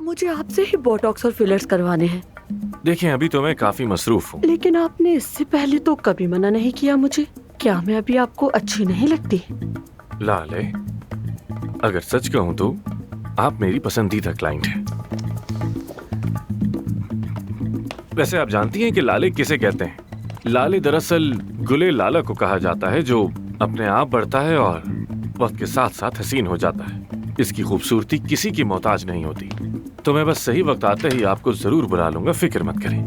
मुझे आपसे ही बोटॉक्स और फिलर्स करवाने हैं। देखिए अभी तो मैं काफी मसरूफ हूँ। लेकिन आपने इससे पहले तो कभी मना नहीं किया मुझे। क्या मैं अभी आपको अच्छी नहीं लगती? लाले, अगर सच कहूँ तो आप मेरी पसंदीदा क्लाइंट हैं। वैसे आप जानती हैं कि लाले किसे कहते हैं? लाले दरअसल गुले लाला को कहा जाता है, जो अपने आप बढ़ता है और वक्त के साथ साथ हसीन हो जाता है। इसकी खूबसूरती किसी की मोहताज नहीं होती। तो मैं बस सही वक्त आते ही आपको जरूर बुला लूंगा, फिक्र मत करें।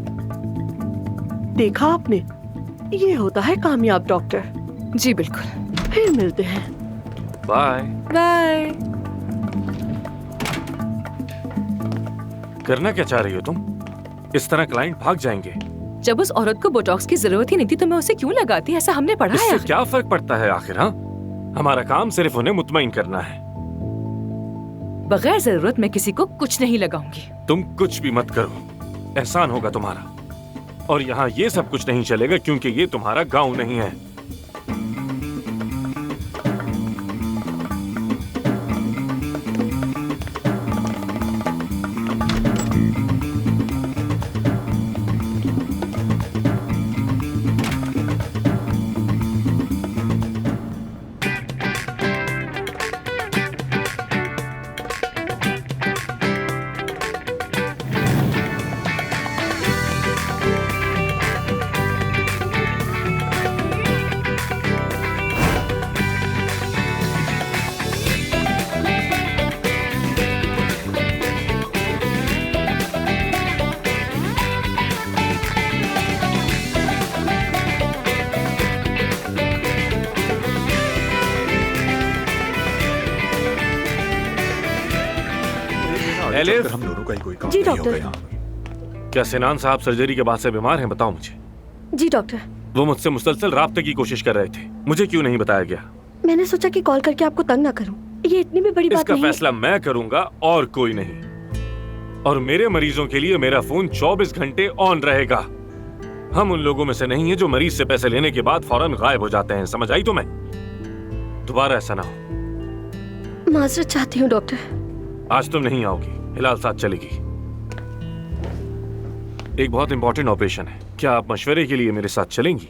देखा आपने, ये होता है कामयाब डॉक्टर। जी बिल्कुल। फिर मिलते हैं। Bye bye. करना क्या चाह रही हो तुम? इस तरह क्लाइंट भाग जाएंगे। जब उस औरत को बोटॉक्स की जरूरत ही नहीं थी तो मैं उसे क्यों लगाती? ऐसा हमने पढ़ा है। इससे क्या फर्क पड़ता है आखिर? हाँ, हमारा काम सिर्फ उन्हें मुतमईन करना है। बगैर जरूरत मैं किसी को कुछ नहीं लगाऊंगी। तुम कुछ भी मत करो, एहसान होगा तुम्हारा। और यहाँ ये सब कुछ नहीं चलेगा क्योंकि ये तुम्हारा गांव नहीं है। एलिफ, हम दोनों का ही कोई काम जी, नहीं डॉक्टर। होगा यहाँ। क्या सिनान साहब सर्जरी के बाद से बीमार हैं? बताओ मुझे। जी डॉक्टर, वो मुझसे मुसलसल राब्ते की कोशिश कर रहे थे, मुझे क्यों नहीं बताया गया? मैंने सोचा कि कॉल करके आपको तंग ना करूं। ये इतनी भी बड़ी बात इसका नहीं है। फैसला मैं करूंगा और कोई नहीं। और मेरे मरीजों के लिए मेरा फोन 24 घंटे ऑन रहेगा। हम उन लोगों में से नहीं है जो मरीज से पैसे लेने के बाद फौरन गायब हो जाते हैं। समझ आई तुम्हें? दोबारा ऐसा ना हो। माजरत चाहती हूँ डॉक्टर। आज तुम नहीं आओगी, हिलाल साथ चलेगी। एक बहुत इंपॉर्टेंट ऑपरेशन है। क्या आप मशवरे के लिए मेरे साथ चलेंगी?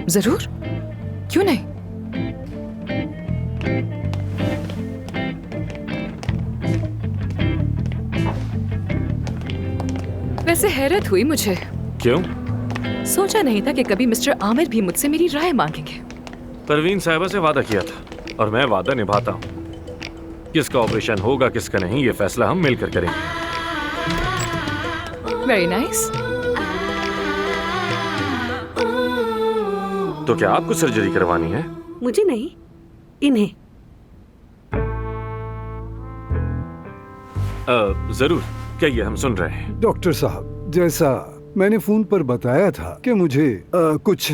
जरूर, क्यों नहीं। वैसे हैरत हुई मुझे। क्यों? सोचा नहीं था कि कभी मिस्टर आमिर भी मुझसे मेरी राय मांगेंगे। परवीन साहिबा से वादा किया था और मैं वादा निभाता हूँ। किसका ऑपरेशन होगा किसका नहीं, ये फैसला हम मिलकर करेंगे। Very nice. तो क्या आपको सर्जरी करवानी है? मुझे नहीं, इन्हें। जरूर, कहिए, हम सुन रहे हैं। डॉक्टर साहब, जैसा मैंने फोन पर बताया था कि मुझे कुछ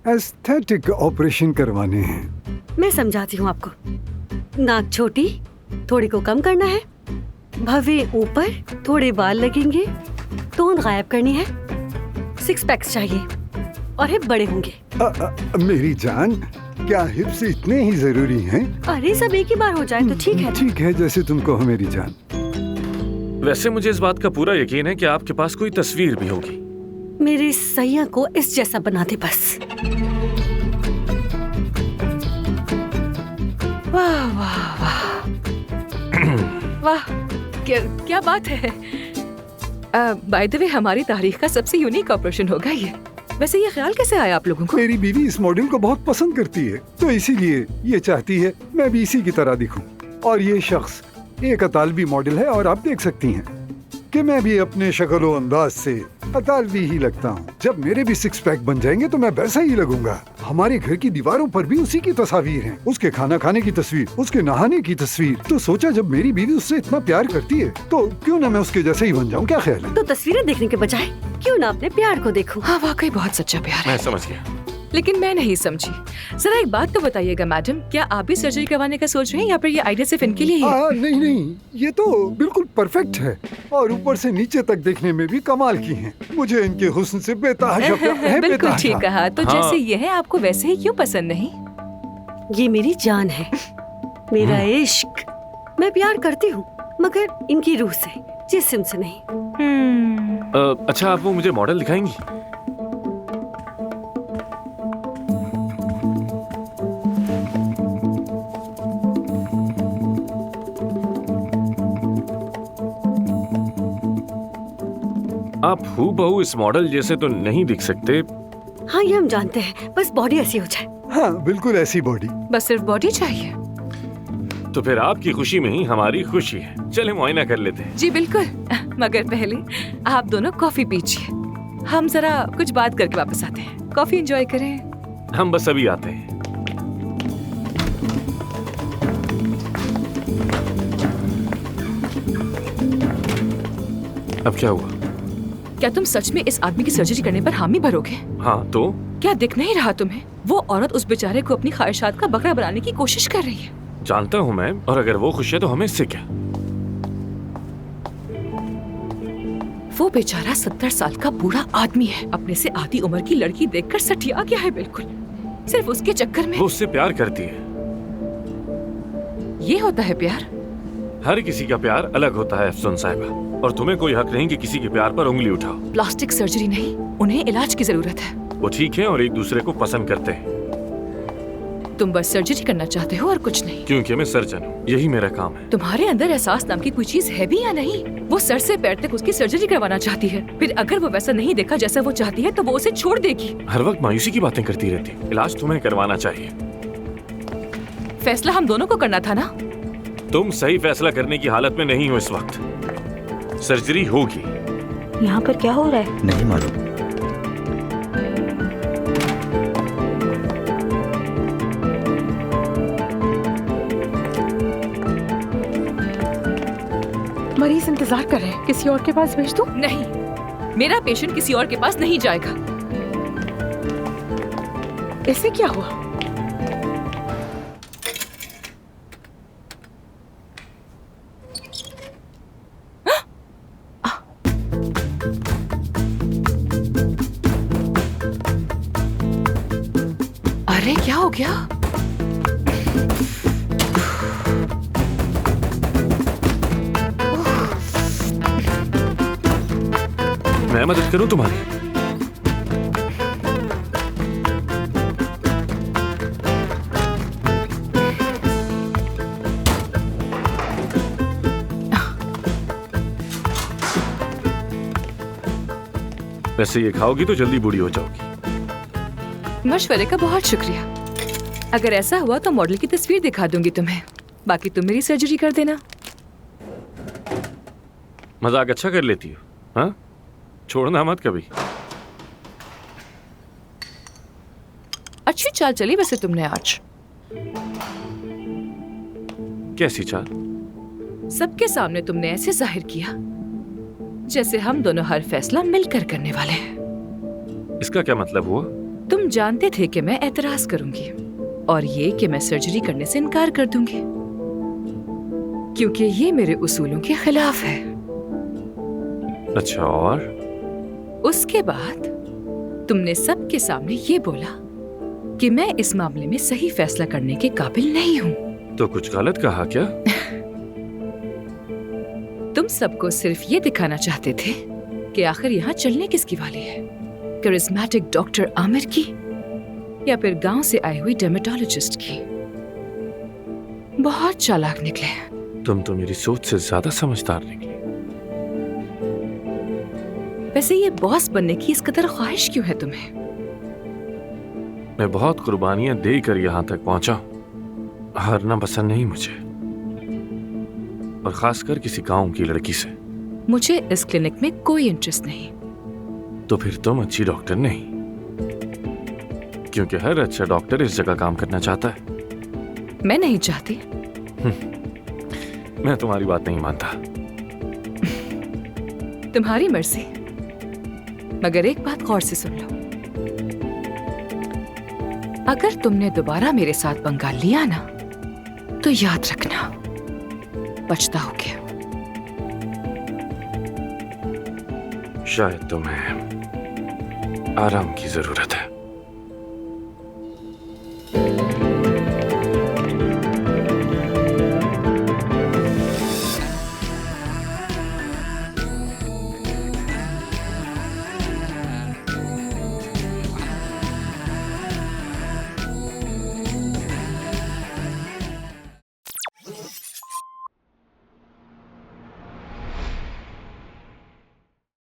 एस्थेटिक ऑपरेशन करवाने हैं। मैं समझाती हूँ आपको। नाक छोटी, थोड़ी को कम करना है। भवें ऊपर, थोड़े बाल लगेंगे। तोंद गायब करनी है। 6 पैक्स चाहिए और हिप बड़े होंगे। मेरी जान, क्या हिप्स इतने ही जरूरी हैं? अरे सब एक ही बार हो जाए तो ठीक है। ठीक है, जैसे तुम कहो मेरी जान। वैसे मुझे इस बात का पूरा यकीन है कि आपके पास कोई तस्वीर भी होगी। मेरे सैया को इस जैसा बना दे बस। वाह वाह वाह वाह, क्या बात है। बाय द वे, हमारी तारीख का सबसे यूनिक ऑपरेशन होगा ये। वैसे ये ख्याल कैसे आया आप लोगों को? मेरी बीवी इस मॉडल को बहुत पसंद करती है, तो इसीलिए ये चाहती है मैं भी इसी की तरह दिखूं। और ये शख्स एक अतालवी मॉडल है और आप देख सकती हैं कि मैं भी अपने शक्ल अंदाज से अतालवी ही लगता हूँ। जब मेरे भी 6 पैक बन जाएंगे तो मैं वैसा ही लगूंगा। हमारे घर की दीवारों पर भी उसी की तस्वीर हैं। उसके खाना खाने की तस्वीर, उसके नहाने की तस्वीर। तो सोचा जब मेरी बीवी उससे इतना प्यार करती है तो क्यों ना मैं उसके जैसे ही बन जाऊँ। क्या ख्याल है? तो तस्वीरें देखने के बजाय क्यों ना अपने प्यार को देखूं। हाँ, वाकई बहुत सच्चा प्यार है। मैं समझ गया। लेकिन मैं नहीं समझी। जरा एक बात तो बताइएगा मैडम, क्या आप भी सर्जरी करवाने का सोच रहे हैं या फिर ये आइडिया सिर्फ इनके लिए ही है? नहीं नहीं, ये तो बिल्कुल परफेक्ट है और ऊपर से नीचे तक देखने में भी कमाल की हैं। मुझे इनके हुस्न से बेतहाशा प्यार है। बिल्कुल ठीक बेतहाशा। कहा। तो हाँ। जैसे ये है, आपको वैसे ही क्यों पसंद नहीं? ये मेरी जान है, मेरा इश्क। मैं प्यार करती हूँ, मगर इनकी रूह से, जिस्म से नहीं। अच्छा, आप वो मुझे मॉडल दिखाएंगी? आप हूबहू इस मॉडल जैसे तो नहीं दिख सकते। हाँ, ये हम जानते हैं, बस बॉडी ऐसी हो जाए। हाँ, बिल्कुल ऐसी बॉडी। बस सिर्फ बॉडी चाहिए। तो फिर आपकी खुशी में ही हमारी खुशी है। चले मुआयना कर लेते हैं। जी बिल्कुल, मगर पहले आप दोनों कॉफी पीजिए। हम जरा कुछ बात करके वापस आते हैं। कॉफी एंजॉय करें। हम बस अभी आते हैं। अब क्या हुआ? क्या तुम सच में इस आदमी की सर्जरी करने पर हामी भरोगे? हाँ तो? क्या दिख नहीं रहा तुम्हें? वो औरत उस बेचारे को अपनी ख्वाहिशात का बकरा बनाने की कोशिश कर रही है। जानता हूँ मैं, और अगर वो खुश है तो हमें इससे क्या? वो बेचारा 70 साल का बूढ़ा आदमी है, अपने से आधी उम्र की लड़की देखकर सठिया गया है बिल्कुल। सिर्फ उसके चक्कर में। वो उससे प्यार करती है। ये होता है प्यार? हर किसी का प्यार अलग होता है अफसोन साहिबा, और तुम्हें कोई हक नहीं कि किसी के प्यार पर उंगली उठाओ। प्लास्टिक सर्जरी नहीं, उन्हें इलाज की जरूरत है। वो ठीक है और एक दूसरे को पसंद करते हैं। तुम बस सर्जरी करना चाहते हो और कुछ नहीं। क्योंकि मैं सर्जन हूँ, यही मेरा काम है। तुम्हारे अंदर एहसास नाम की कोई चीज है भी या नहीं? वो सर से पैर तक उसकी सर्जरी करवाना चाहती है, फिर अगर वो वैसा नहीं देखा जैसा वो चाहती है तो वो उसे छोड़ देगी। हर वक्त मायूसी की बातें करती रहती है। इलाज तुम्हें करवाना चाहिए। फैसला हम दोनों को करना था ना। तुम सही फैसला करने की हालत में नहीं हो इस वक्त। सर्जरी होगी। यहाँ पर क्या हो रहा है? नहीं मालूम। मरीज इंतजार कर रहे हैं, किसी और के पास भेज दूं? नहीं, मेरा पेशेंट किसी और के पास नहीं जाएगा। इसे क्या हुआ? अरे क्या हो गया? मैं मदद करूं तुम्हारी? वैसे ये खाओगी तो जल्दी बूढ़ी हो जाओगी। मशवरे का बहुत शुक्रिया। अगर ऐसा हुआ तो मॉडल की तस्वीर दिखा दूंगी तुम्हें, बाकी तुम मेरी सर्जरी कर देना। मजाक अच्छा कर लेती हो, हाँ? छोड़ना मत कभी। अच्छी चाल चली वैसे तुमने आज। कैसी चाल? सबके सामने तुमने ऐसे जाहिर किया जैसे हम दोनों हर फैसला मिलकर करने वाले हैं। इसका क्या मतलब हुआ? तुम जानते थे कि मैं एतराज करूंगी और ये कि मैं सर्जरी करने से इनकार कर दूंगी, क्योंकि ये मेरे उसूलों के खिलाफ है। अच्छा, और? उसके बाद तुमने सबके सामने ये बोला कि मैं इस मामले में सही फैसला करने के काबिल नहीं हूँ। तो कुछ गलत कहा क्या? तुम सबको सिर्फ ये दिखाना चाहते थे कि आखिर यहाँ चलने किसकी वाली है, करिश्मेटिक डॉक्टर आमिर की या फिर गांव से आई हुई डर्मेटोलॉजिस्ट की। बहुत चालाक निकले। तुम तो मेरी सोच से ज्यादा समझदार निकली। वैसे ये बॉस बनने की इस कदर ख्वाहिश क्यों है तुम्हें? मैं बहुत कुर्बानियां देकर यहाँ तक पहुंचा। हारना पसंद नहीं मुझे, और खासकर किसी गांव की लड़की से। मुझे इस क्लिनिक में कोई इंटरेस्ट नहीं। तो फिर तुम अच्छी डॉक्टर नहीं, क्योंकि हर अच्छा डॉक्टर इस जगह काम करना चाहता है। मैं नहीं चाहती। मैं तुम्हारी बात नहीं मानता। तुम्हारी मर्जी, मगर एक बात गौर से सुन लो। अगर तुमने दोबारा मेरे साथ पंगा लिया ना, तो याद रखना पछताओगे। शायद तुम्हें आराम की जरूरत है।